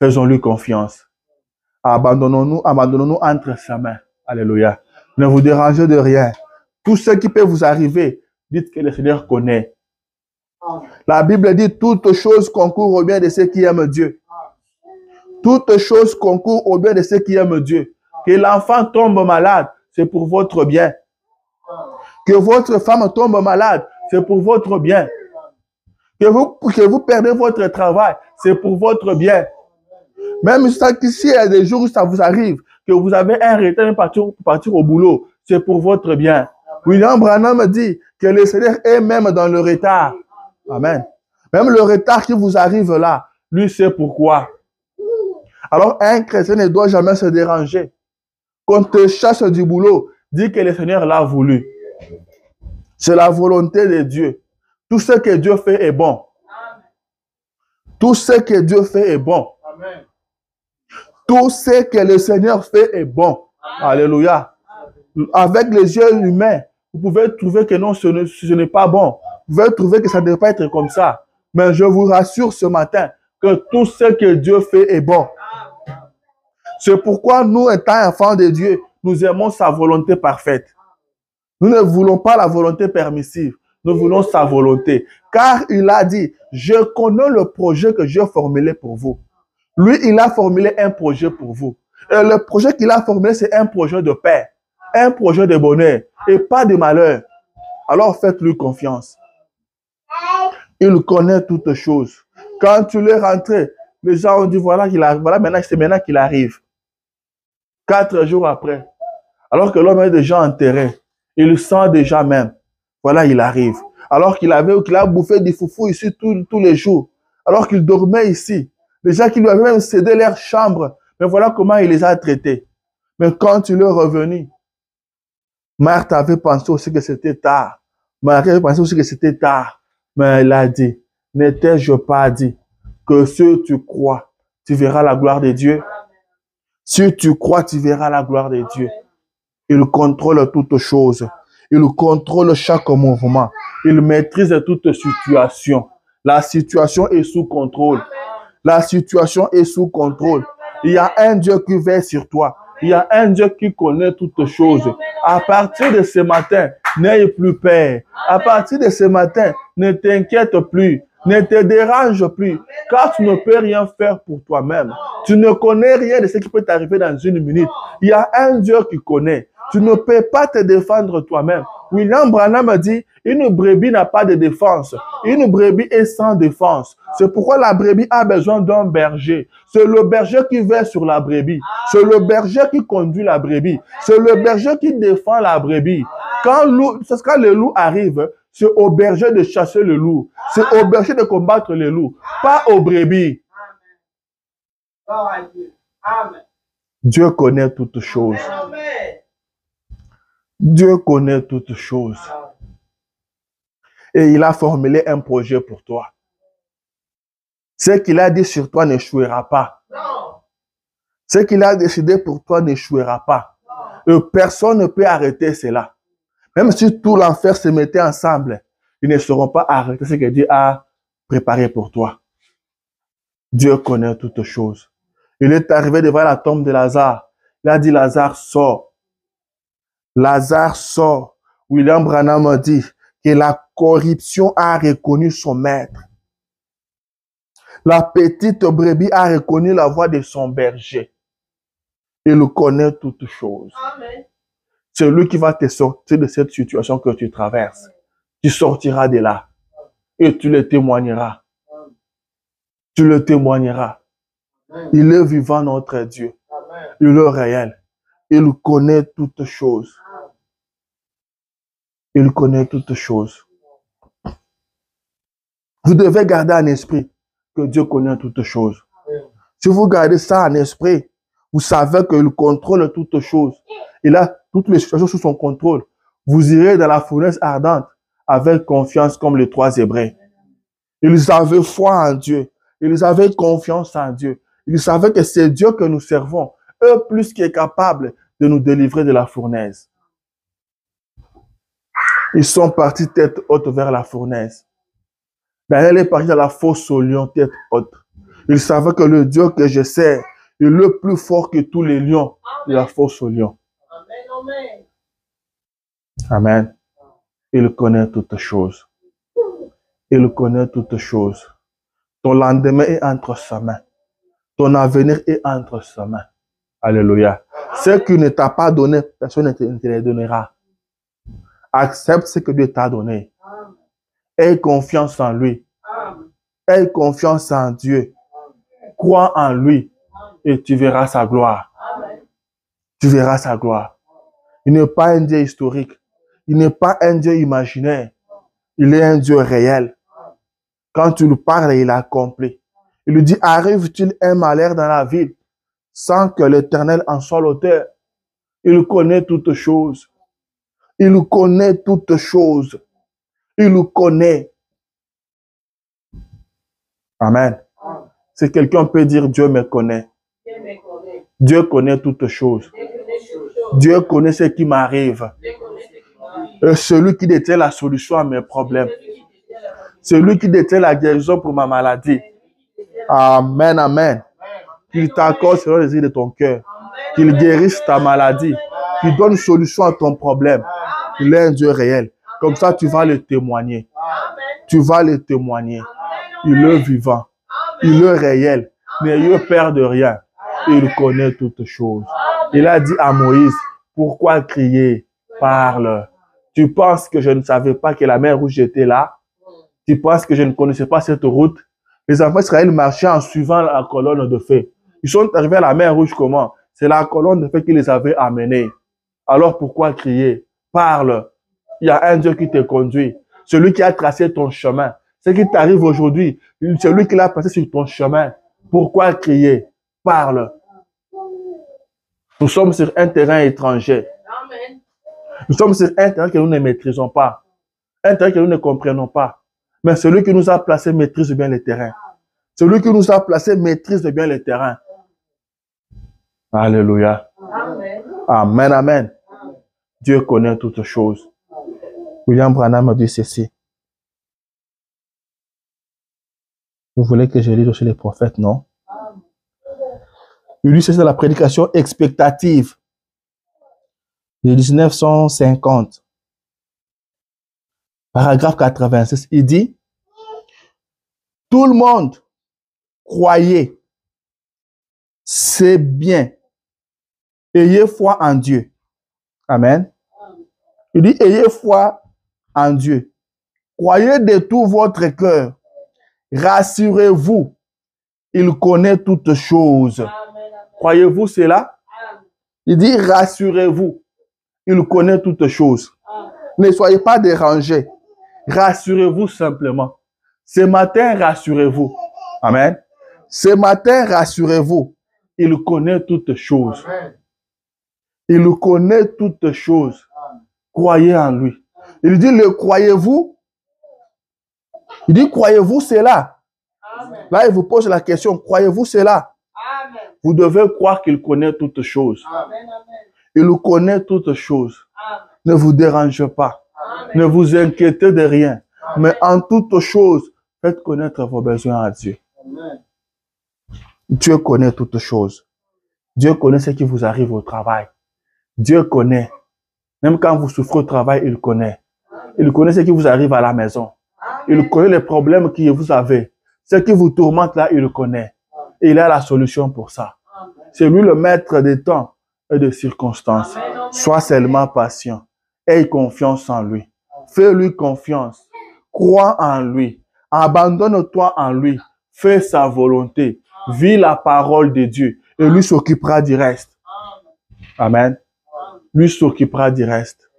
Faisons-lui confiance. Abandonnons-nous entre sa main. Alléluia. Ne vous dérangez de rien. Tout ce qui peut vous arriver, dites que le Seigneur connaît. La Bible dit toutes choses concourent au bien de ceux qui aiment Dieu. Toutes choses concourent au bien de ceux qui aiment Dieu. Que l'enfant tombe malade, c'est pour votre bien. Que votre femme tombe malade, c'est pour votre bien. Que vous perdez votre travail, c'est pour votre bien. Même si il y a des jours où ça vous arrive, que vous avez un retard pour partir au boulot, c'est pour votre bien. William Branham dit que le Seigneur est même dans le retard. Amen. Même le retard qui vous arrive là, lui sait pourquoi. Alors un chrétien ne doit jamais se déranger. Quand on te chasse du boulot, dis que le Seigneur l'a voulu. C'est la volonté de Dieu. Tout ce que Dieu fait est bon. Tout ce que Dieu fait est bon. Tout ce que le Seigneur fait est bon. Alléluia. Avec les yeux humains, vous pouvez trouver que non, ce n'est pas bon. Vous pouvez trouver que ça ne devrait pas être comme ça. Mais je vous rassure ce matin que tout ce que Dieu fait est bon. C'est pourquoi nous, étant enfants de Dieu, nous aimons sa volonté parfaite. Nous ne voulons pas la volonté permissive. Nous voulons sa volonté. Car il a dit, je connais le projet que j'ai formulé pour vous. Lui, il a formulé un projet pour vous. Et le projet qu'il a formulé, c'est un projet de paix, un projet de bonheur et pas de malheur. Alors faites-lui confiance. Il connaît toutes choses. Quand tu l'es rentré, les gens ont dit, voilà maintenant, c'est maintenant qu'il arrive. 4 jours après, alors que l'homme est déjà enterré, il le sent déjà même. Voilà, il arrive. Alors qu'il a bouffé du foufou ici tous les jours. Alors qu'il dormait ici. Les gens qui lui avaient même cédé leur chambre. Mais voilà comment il les a traités. Mais quand il est revenu, Marthe avait pensé aussi que c'était tard. Marie avait pensé aussi que c'était tard. Mais elle a dit, n'étais-je pas dit que si tu crois, tu verras la gloire de Dieu? Si tu crois, tu verras la gloire de Dieu. Il contrôle toutes choses. Il contrôle chaque mouvement. Il maîtrise toute situation. La situation est sous contrôle. La situation est sous contrôle. Il y a un Dieu qui veille sur toi. Il y a un Dieu qui connaît toutes choses. À partir de ce matin, n'aie plus peur. À partir de ce matin, ne t'inquiète plus. Ne te dérange plus. Car tu ne peux rien faire pour toi-même. Tu ne connais rien de ce qui peut t'arriver dans une minute. Il y a un Dieu qui connaît. Tu ne peux pas te défendre toi-même. William Branham dit, une brebis n'a pas de défense. Une brebis est sans défense. C'est pourquoi la brebis a besoin d'un berger. C'est le berger qui veille sur la brebis. C'est le berger qui conduit la brebis. C'est le berger qui défend la brebis. Quand le loup arrive, c'est au berger de chasser le loup. C'est au berger de combattre le loup, pas aux brebis. Dieu connaît toutes choses. Dieu connaît toutes choses. Et il a formulé un projet pour toi. Ce qu'il a dit sur toi n'échouera pas. Ce qu'il a décidé pour toi n'échouera pas. Et personne ne peut arrêter cela. Même si tout l'enfer se mettait ensemble, ils ne sauront pas arrêter ce que Dieu a préparé pour toi. Dieu connaît toutes choses. Il est arrivé devant la tombe de Lazare. Il a dit, Lazare, sort. Lazare sort. William Branham a dit que la corruption a reconnu son maître. La petite brebis a reconnu la voix de son berger. Il connaît toutes choses. C'est lui qui va te sortir de cette situation que tu traverses. Tu sortiras de là. Et tu le témoigneras. Tu le témoigneras. Il est vivant, notre Dieu. Il est réel. Il connaît toutes choses. Il connaît toutes choses. Vous devez garder en esprit que Dieu connaît toutes choses. Si vous gardez ça en esprit, vous savez qu'il contrôle toutes choses. Il a toutes les situations sous son contrôle. Vous irez dans la fournaise ardente avec confiance comme les 3 Hébreux. Ils avaient foi en Dieu. Ils avaient confiance en Dieu. Ils savaient que c'est Dieu que nous servons. Eux plus qui est capable de nous délivrer de la fournaise. Ils sont partis tête haute vers la fournaise. Daniel est parti dans la fosse au lion tête haute. Il savait que le Dieu que je sers est le plus fort que tous les lions de la fosse au lion. Amen. Il connaît toutes choses. Il connaît toutes choses. Ton lendemain est entre sa main. Ton avenir est entre sa main. Alléluia. Ce qu'il ne t'a pas donné, personne ne te le donnera. Accepte ce que Dieu t'a donné. Aie confiance en lui. Aie confiance en Dieu. Crois en lui et tu verras sa gloire. Tu verras sa gloire. Il n'est pas un Dieu historique. Il n'est pas un Dieu imaginaire. Il est un Dieu réel. Quand tu lui parles, il accomplit. Il lui dit, arrive-t-il un malheur dans la ville sans que l'Éternel en soit l'auteur? Il connaît toutes choses. Il connaît toutes choses. Il connaît. Amen. Si quelqu'un peut dire Dieu me connaît. Dieu connaît toutes choses. Dieu connaît ce qui m'arrive. Et celui qui détient la solution à mes problèmes. Celui qui détient la guérison pour ma maladie. Amen, amen. Qu'il t'accorde selon les idées de ton cœur. Qu'il guérisse ta maladie. Qu'il donne solution à ton problème. Il est un Dieu réel. Comme ça, tu vas le témoigner. Tu vas le témoigner. Il est vivant. Il est réel. N'ayez peur de rien. Il connaît toutes choses. Il a dit à Moïse, pourquoi crier? Parle. Tu penses que je ne savais pas que la mer Rouge était là? Tu penses que je ne connaissais pas cette route? Les enfants d'Israël marchaient en suivant la colonne de feu. Ils sont arrivés à la mer Rouge comment? C'est la colonne de feu qui les avait amenés. Alors pourquoi crier? Parle. Il y a un Dieu qui te conduit. Celui qui a tracé ton chemin. Ce qui t'arrive aujourd'hui, c'est lui qui l'a passé sur ton chemin. Pourquoi crier? Parle. Nous sommes sur un terrain étranger. Nous sommes sur un terrain que nous ne maîtrisons pas. Un terrain que nous ne comprenons pas. Mais celui qui nous a placés maîtrise bien le terrain. Celui qui nous a placés maîtrise bien le terrain. Alléluia. Amen. Amen, amen. Dieu connaît toutes choses. William Branham a dit ceci. Vous voulez que je lise aussi les prophètes, non? Il dit c'est la prédication expectative de 1950. Paragraphe 86. Il dit, tout le monde croyez, c'est bien. Ayez foi en Dieu. Amen. Il dit, ayez foi en Dieu. Croyez de tout votre cœur. Rassurez-vous. Il connaît toutes choses. Croyez-vous cela? Il dit, rassurez-vous. Il connaît toutes choses. Ne soyez pas dérangés. Rassurez-vous simplement. Ce matin, rassurez-vous. Amen. Ce matin, rassurez-vous. il connaît toutes choses. Il connaît toutes choses. Croyez en lui. Il dit, le croyez-vous? Il dit, croyez-vous cela? Là, il vous pose la question, croyez-vous cela? Vous devez croire qu'il connaît toutes choses. Il connaît toutes choses. Ne vous dérangez pas. Ne vous inquiétez de rien. Mais en toutes choses, faites connaître vos besoins à Dieu. Dieu connaît toutes choses. Dieu connaît ce qui vous arrive au travail. Dieu connaît. Même quand vous souffrez au travail, il connaît. Il connaît ce qui vous arrive à la maison. Il connaît les problèmes que vous avez. Ce qui vous tourmente là, il le connaît. Et il a la solution pour ça. C'est lui le maître des temps et des circonstances. Sois seulement patient. Aie confiance en lui. Fais-lui confiance. Crois en lui. Abandonne-toi en lui. Fais sa volonté. Vis la parole de Dieu. Et lui s'occupera du reste. Amen. Lui s'occupera du reste.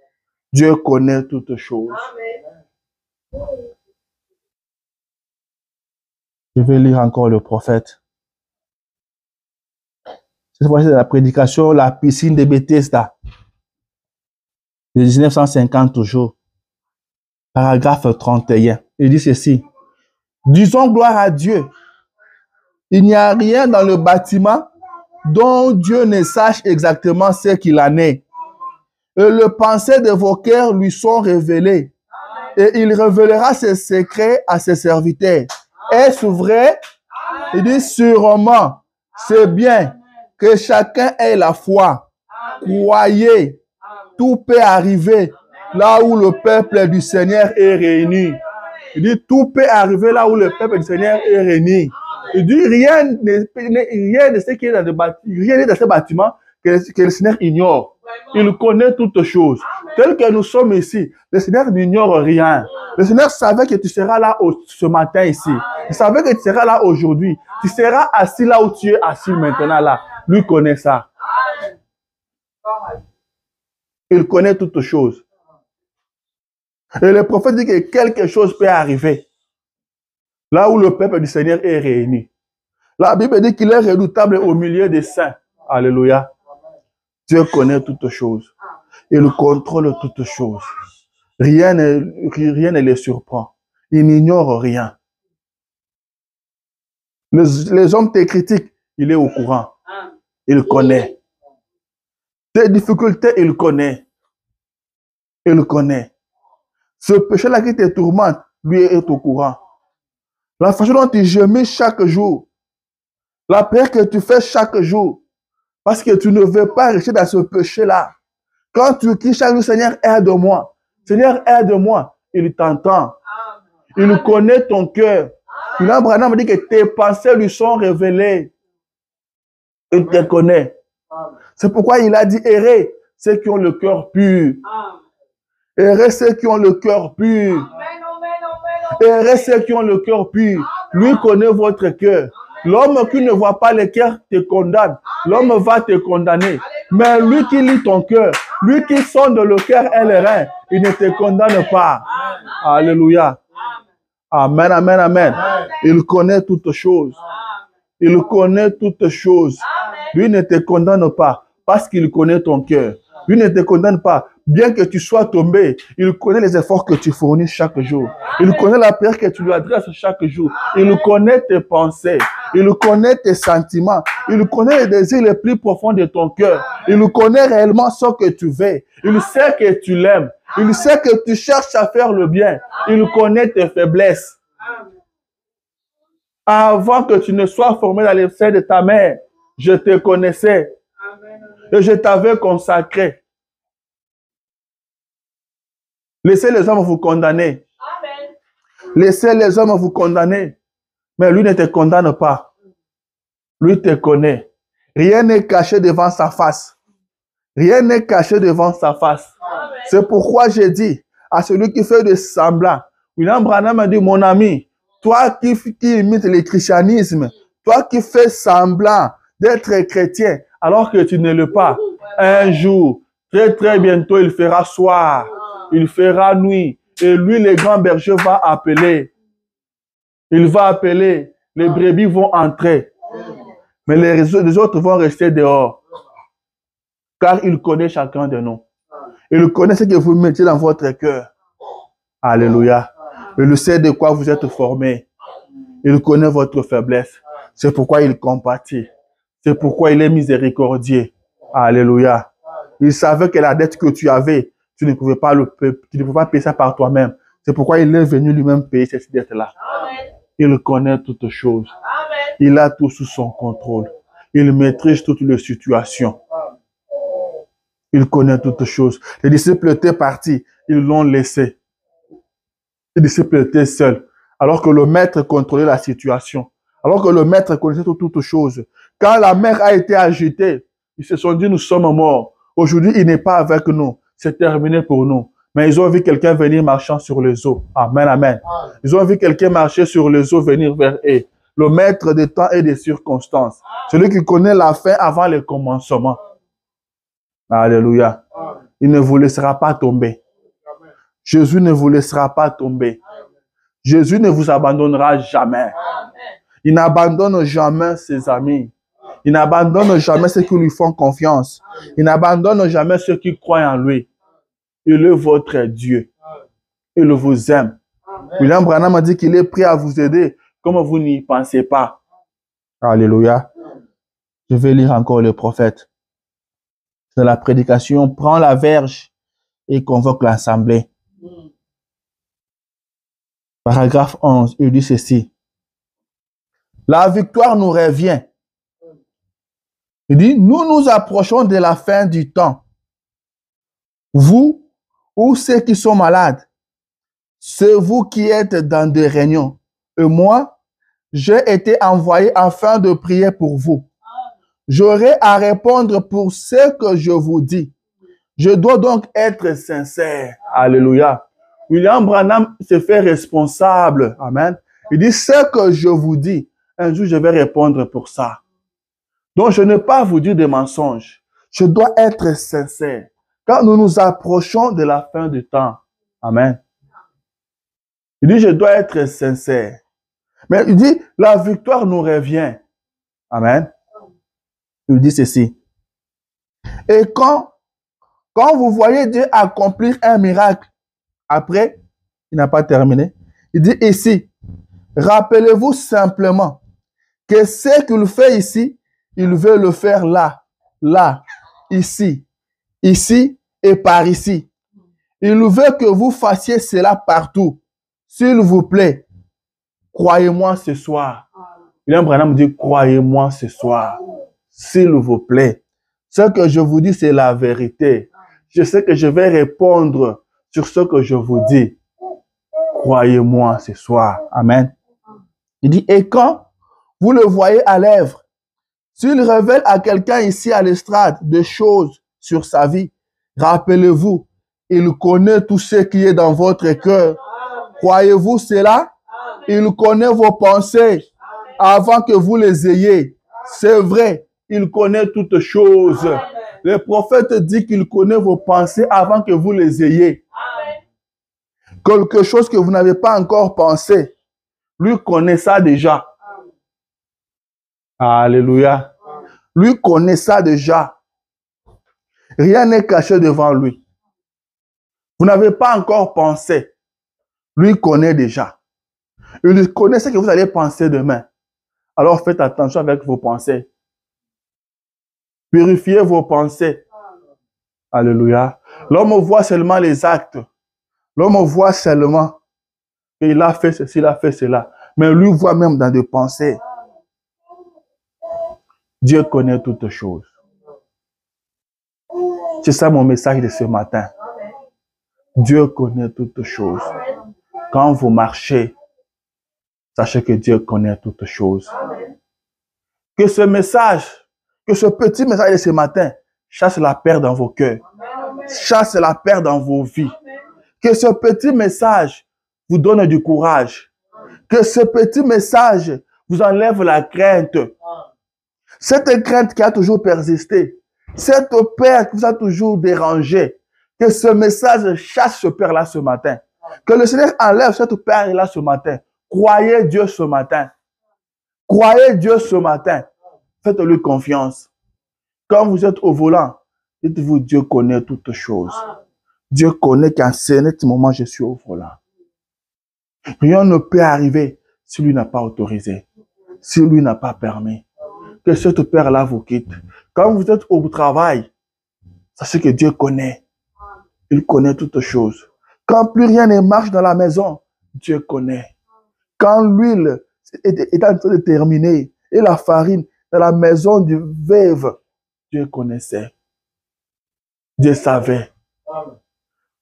Dieu connaît toutes choses. Je vais lire encore le prophète. Cette fois-ci, c'est la prédication, la piscine de Bethesda. De 1950 toujours. Paragraphe 31. Il dit ceci. Disons gloire à Dieu. Il n'y a rien dans le bâtiment dont Dieu ne sache exactement ce qu'il en est. Et les pensées de vos cœurs lui sont révélées. Et il révélera ses secrets à ses serviteurs. Est-ce vrai? Il dit sûrement. C'est bien que chacun ait la foi. Croyez. Tout peut arriver là où le peuple du Seigneur est réuni. Il dit tout peut arriver là où le peuple du Seigneur est réuni. Il dit rien de ce qui est dans le bâtiment, rien n'est dans ce bâtiment que le Seigneur ignore. Il connaît toutes choses. Tel que nous sommes ici, le Seigneur n'ignore rien. Le Seigneur savait que tu seras là ce matin ici. Il savait que tu seras là aujourd'hui. Tu seras assis là où tu es assis maintenant là. Lui connaît ça. Il connaît toutes choses. Et le prophète dit que quelque chose peut arriver là où le peuple du Seigneur est réuni. La Bible dit qu'il est redoutable au milieu des saints. Alléluia. Dieu connaît toutes choses. Il contrôle toutes choses. Rien ne les surprend. Il n'ignore rien. Les hommes te critiquent, il est au courant. Il connaît. Tes difficultés, il connaît. Il connaît. Ce péché-là qui te tourmente, lui est au courant. La façon dont tu gémis chaque jour, la prière que tu fais chaque jour, parce que tu ne veux pas rester dans ce péché-là. Quand tu cries chaque jour, Seigneur, aide-moi. Seigneur, aide-moi. Il t'entend. Il connaît ton cœur. William Branham dit que tes pensées lui sont révélées. Il te connaît. C'est pourquoi il a dit, errez ceux qui ont le cœur pur. Errez ceux qui ont le cœur pur. Errez ceux qui ont le cœur pur. Lui connaît votre cœur. L'homme qui ne voit pas le cœur te condamne. L'homme va te condamner. Mais lui qui lit ton cœur, lui qui sonde le cœur et le rein, il ne te condamne pas. Alléluia. Amen, amen, amen. Il connaît toutes choses. Il connaît toutes choses. Lui ne te condamne pas parce qu'il connaît ton cœur. Lui ne te condamne pas. Bien que tu sois tombé, il connaît les efforts que tu fournis chaque jour. Il connaît la prière que tu lui adresses chaque jour. Il connaît tes pensées. Il connaît tes sentiments. Il connaît les désirs les plus profonds de ton cœur. Il connaît réellement ce que tu veux. Il sait que tu l'aimes. Il sait que tu cherches à faire le bien. Il connaît tes faiblesses. Avant que tu ne sois formé dans les seins de ta mère, je te connaissais. Et je t'avais consacré. Laissez les hommes vous condamner. Laissez les hommes vous condamner. Mais lui ne te condamne pas. Lui te connaît. Rien n'est caché devant sa face. Rien n'est caché devant sa face. C'est pourquoi j'ai dit à celui qui fait de semblant. William Branham m'a dit, mon ami, toi qui imites le christianisme, toi qui fais semblant d'être chrétien, alors que tu ne l'es pas, un jour, très très bientôt, il fera soir. Il fera nuit. Et lui, le grand berger, va appeler. Il va appeler. Les brebis vont entrer. Mais les autres vont rester dehors. Car il connaît chacun de nous. Il connaît ce que vous mettez dans votre cœur. Alléluia. Il sait de quoi vous êtes formés. Il connaît votre faiblesse. C'est pourquoi il compatit. C'est pourquoi il est miséricordieux. Alléluia. Il savait que la dette que tu avais, tu ne pouvais pas payer ça par toi-même. C'est pourquoi il est venu lui-même payer cette dette-là. Il connaît toutes choses. Il a tout sous son contrôle. Il maîtrise toutes les situations. Il connaît toutes choses. Les disciples étaient partis. Ils l'ont laissé. Les disciples étaient seuls. Alors que le maître contrôlait la situation. Alors que le maître connaissait toutes choses. Quand la mer a été agitée, ils se sont dit, nous sommes morts. Aujourd'hui, il n'est pas avec nous. C'est terminé pour nous. Mais ils ont vu quelqu'un venir marchant sur les eaux. Amen, amen. Ils ont vu quelqu'un marcher sur les eaux venir vers eux. Le maître des temps et des circonstances. Celui qui connaît la fin avant le commencement. Alléluia. Il ne vous laissera pas tomber. Jésus ne vous laissera pas tomber. Jésus ne vous abandonnera jamais. Il n'abandonne jamais ses amis. Il n'abandonne jamais ceux qui lui font confiance. Il n'abandonne jamais ceux qui croient en lui. Il est votre Dieu. Il vous aime. William Branham a dit qu'il est prêt à vous aider comme vous n'y pensez pas. Alléluia. Je vais lire encore le prophète. Dans la prédication, prends la verge et convoque l'assemblée. Paragraphe 11, il dit ceci. La victoire nous revient. Il dit, nous nous approchons de la fin du temps. Vous ou ceux qui sont malades, c'est vous qui êtes dans des réunions. Et moi, j'ai été envoyé afin de prier pour vous. J'aurai à répondre pour ce que je vous dis. Je dois donc être sincère. Alléluia. William Branham se fait responsable. Amen. Il dit, ce que je vous dis, un jour je vais répondre pour ça. Donc je ne vais pas vous dire des mensonges. Je dois être sincère. Quand nous nous approchons de la fin du temps. Amen. Il dit, je dois être sincère. Mais il dit, la victoire nous revient. Amen. Il dit ceci. Et quand vous voyez Dieu accomplir un miracle, après, il n'a pas terminé. Il dit ici, rappelez-vous simplement que ce qu'il fait ici, il veut le faire là, là, ici, ici et par ici. Il veut que vous fassiez cela partout. S'il vous plaît, croyez-moi ce soir. William Branham dit, croyez-moi ce soir. S'il vous plaît. Ce que je vous dis, c'est la vérité. Je sais que je vais répondre sur ce que je vous dis. Croyez-moi ce soir. Amen. Il dit, et quand vous le voyez à l'œuvre, s'il révèle à quelqu'un ici à l'estrade des choses sur sa vie, rappelez-vous, il connaît tout ce qui est dans votre cœur. Croyez-vous cela? Il connaît vos pensées avant que vous les ayez. C'est vrai, il connaît toutes choses. Le prophète dit qu'il connaît vos pensées avant que vous les ayez. Quelque chose que vous n'avez pas encore pensé, lui connaît ça déjà. Alléluia. Lui connaît ça déjà. Rien n'est caché devant lui. Vous n'avez pas encore pensé. Lui connaît déjà. Il connaît ce que vous allez penser demain. Alors faites attention avec vos pensées. Purifiez vos pensées. Alléluia. L'homme voit seulement les actes. L'homme voit seulement qu'il a fait ceci, il a fait cela. Mais lui voit même dans des pensées. Dieu connaît toutes choses. C'est ça mon message de ce matin. Dieu connaît toutes choses. Quand vous marchez, sachez que Dieu connaît toutes choses. Que ce message, que ce petit message de ce matin chasse la peur dans vos cœurs. Chasse la peur dans vos vies. Que ce petit message vous donne du courage. Que ce petit message vous enlève la crainte. Cette crainte qui a toujours persisté. Cette peur qui vous a toujours dérangé. Que ce message chasse ce peur-là ce matin. Que le Seigneur enlève cette peur-là ce matin. Croyez Dieu ce matin. Croyez Dieu ce matin. Faites-lui confiance. Quand vous êtes au volant, dites-vous, Dieu connaît toutes choses. Dieu connaît qu'en ce moment, je suis au volant. Rien ne peut arriver si lui n'a pas autorisé, si lui n'a pas permis. Que cette père-là vous quitte. Quand vous êtes au travail, sachez que Dieu connaît. Il connaît toutes choses. Quand plus rien ne marche dans la maison, Dieu connaît. Quand l'huile est en train de terminer et la farine dans la maison du veuve, Dieu connaissait. Dieu savait.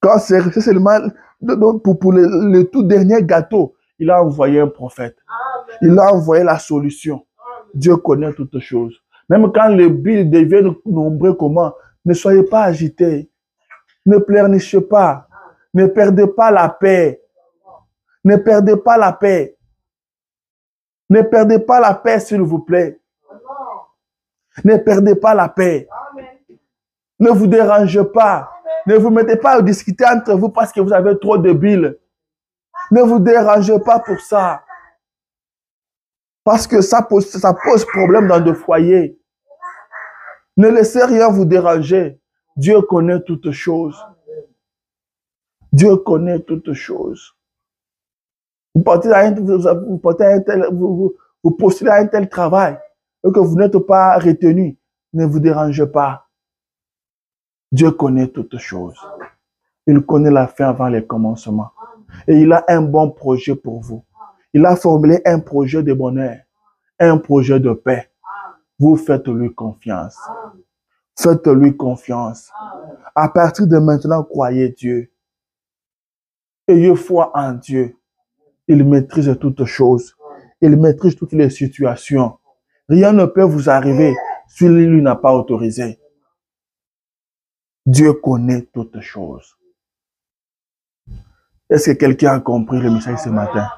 Quand c'est seulement pour le tout dernier gâteau, il a envoyé un prophète. Il a envoyé la solution. Dieu connaît toutes choses. Même quand les billes deviennent nombreux, comment? Ne soyez pas agités. Ne pleurnichez pas. Ne perdez pas la paix. Ne perdez pas la paix. Ne perdez pas la paix, s'il vous plaît. Ne perdez pas la paix. Ne vous dérangez pas. Ne vous mettez pas à discuter entre vous parce que vous avez trop de billes. Ne vous dérangez pas pour ça. Parce que ça pose problème dans le foyer. Ne laissez rien vous déranger. Dieu connaît toutes choses. Dieu connaît toutes choses. Vous postulez à un tel travail et que vous n'êtes pas retenu. Ne vous dérangez pas. Dieu connaît toutes choses. Il connaît la fin avant les commencements. Et il a un bon projet pour vous. Il a formulé un projet de bonheur, un projet de paix. Vous faites-lui confiance. Faites-lui confiance. À partir de maintenant, croyez Dieu. Ayez foi en Dieu. Il maîtrise toutes choses. Il maîtrise toutes les situations. Rien ne peut vous arriver si lui n'a pas autorisé. Dieu connaît toutes choses. Est-ce que quelqu'un a compris le message ce matin?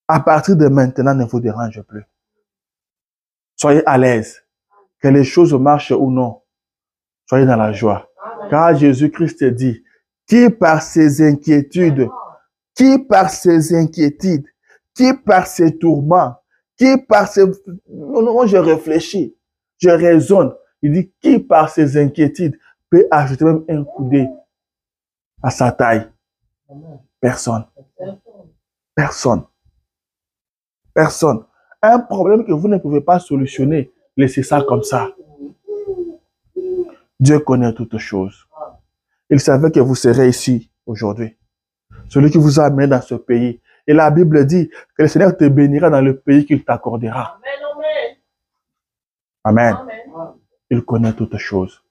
À partir de maintenant, ne vous dérangez plus. Soyez à l'aise. Que les choses marchent ou non, soyez dans la joie. Car Jésus-Christ dit, qui par ses inquiétudes, qui par ses inquiétudes, qui par ses tourments, qui par ses... Non, je réfléchis, je raisonne. Il dit, qui par ses inquiétudes peut ajouter même un coudé à sa taille? Personne. Personne. Personne. Un problème que vous ne pouvez pas solutionner, laissez ça comme ça. Dieu connaît toutes choses. Il savait que vous serez ici aujourd'hui. Celui qui vous a amené dans ce pays. Et la Bible dit que le Seigneur te bénira dans le pays qu'il t'accordera. Amen. Il connaît toutes choses.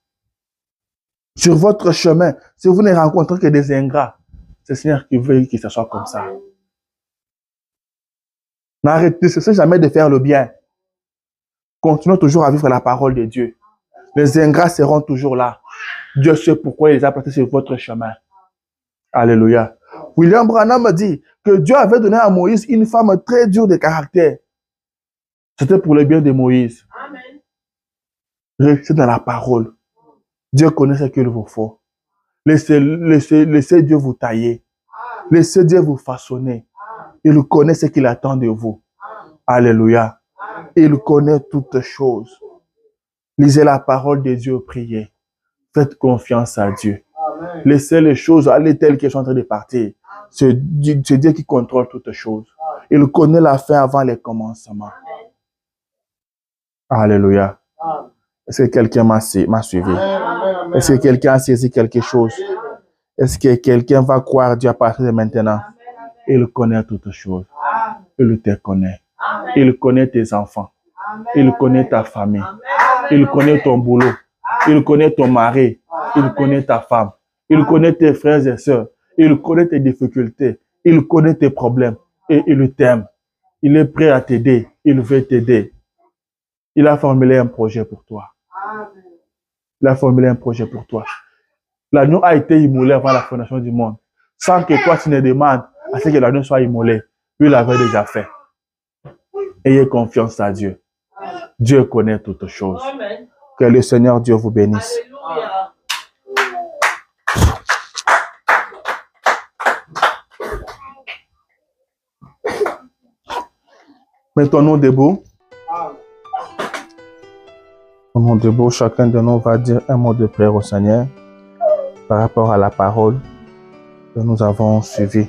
Sur votre chemin, si vous ne rencontrez que des ingrats, c'est le Seigneur qui veut que ce soit comme ça. N'arrêtez jamais de faire le bien. Continuez toujours à vivre la parole de Dieu. Les ingrats seront toujours là. Dieu sait pourquoi il les a placés sur votre chemin. Alléluia. William Branham dit que Dieu avait donné à Moïse une femme très dure de caractère. C'était pour le bien de Moïse. Amen. Restez dans la parole. Dieu connaît ce qu'il vous faut. Laissez Dieu vous tailler. Laissez Dieu vous façonner. Il connaît ce qu'il attend de vous. Alléluia. Il connaît toutes choses. Lisez la parole de Dieu, priez. Faites confiance à Dieu. Amen. Laissez les choses aller telles qu'elles sont en train de partir. C'est Dieu qui contrôle toutes choses. Il connaît la fin avant les commencements. Alléluia. Est-ce que quelqu'un m'a suivi? Est-ce que quelqu'un a saisi quelque chose? Est-ce que quelqu'un va croire Dieu à partir de maintenant? Il connaît toutes choses. Il te connaît. Il connaît tes enfants. Il connaît ta famille. Il connaît ton boulot. Il connaît ton mari. Il connaît ta femme. Il connaît tes frères et sœurs. Il connaît tes difficultés. Il connaît tes problèmes. Et il t'aime. Il est prêt à t'aider. Il veut t'aider. Il a formulé un projet pour toi. Il a formulé un projet pour toi. L'agneau a été immolé avant la fondation du monde. Sans que toi tu ne demandes à ce que l'agneau soit immolé. Lui l'avait déjà fait. Ayez confiance à Dieu. Dieu connaît toutes choses. Que le Seigneur Dieu vous bénisse. Alléluia. Mettons-nous debout. Au nom de Dieu, chacun de nous va dire un mot de prière au Seigneur par rapport à la parole que nous avons suivie.